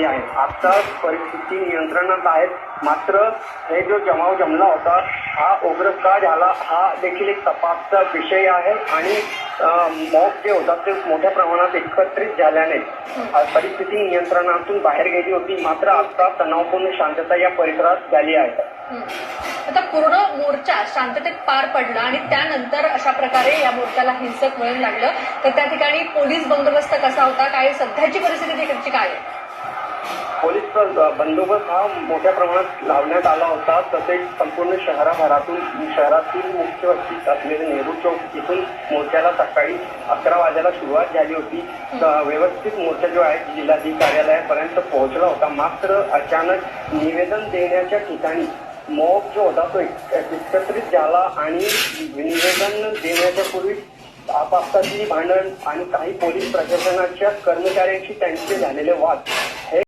झाली आहे. आता परिस्थिती नियंत्रणात आहे. मात्र हे जो जमाव जमला होता हा उग्र का झाला हा देखील एक तपासचा विषय आहे आणि मॉब जे होता ते मोठ्या प्रमाणात एकत्रित झाल्याने परिस्थिती नियंत्रणातून बाहेर गेली होती. मात्र आता तणावपूर्ण शांतता या परिसरात झाली आहे. आता पूर्ण मोर्चा शांततेत पार पडला आणि त्यानंतर अशा प्रकारे या मोर्चाला हिंसक वळण लागलं, तर त्या ठिकाणी पोलीस बंदोबस्त कसा होता, काय सध्याची परिस्थिती तिकडची काय आहे? पोलीस बंदोबस्त हा मोठ्या प्रमाणात लावण्यात आला होता. तसेच संपूर्ण शहरातील मुख्य वस्तीत असलेले नेहरू चौक इथून मोर्चाला सकाळी 11 वाजेला सुरुवात झाली होती. व्यवस्थित मोर्चा जो आहे जिल्हाधिकारी कार्यालयापर्यंत पोहोचला होता. मात्र अचानक निवेदन देण्याच्या ठिकाणी मॉब जो होता तो एकत्रित झाला आणि निवेदन देण्याच्या पूर्वी आपापसातली भांडण आणि काही पोलीस प्रशासनाच्या कर्मचाऱ्यांशी त्यांचे झालेले वाद हे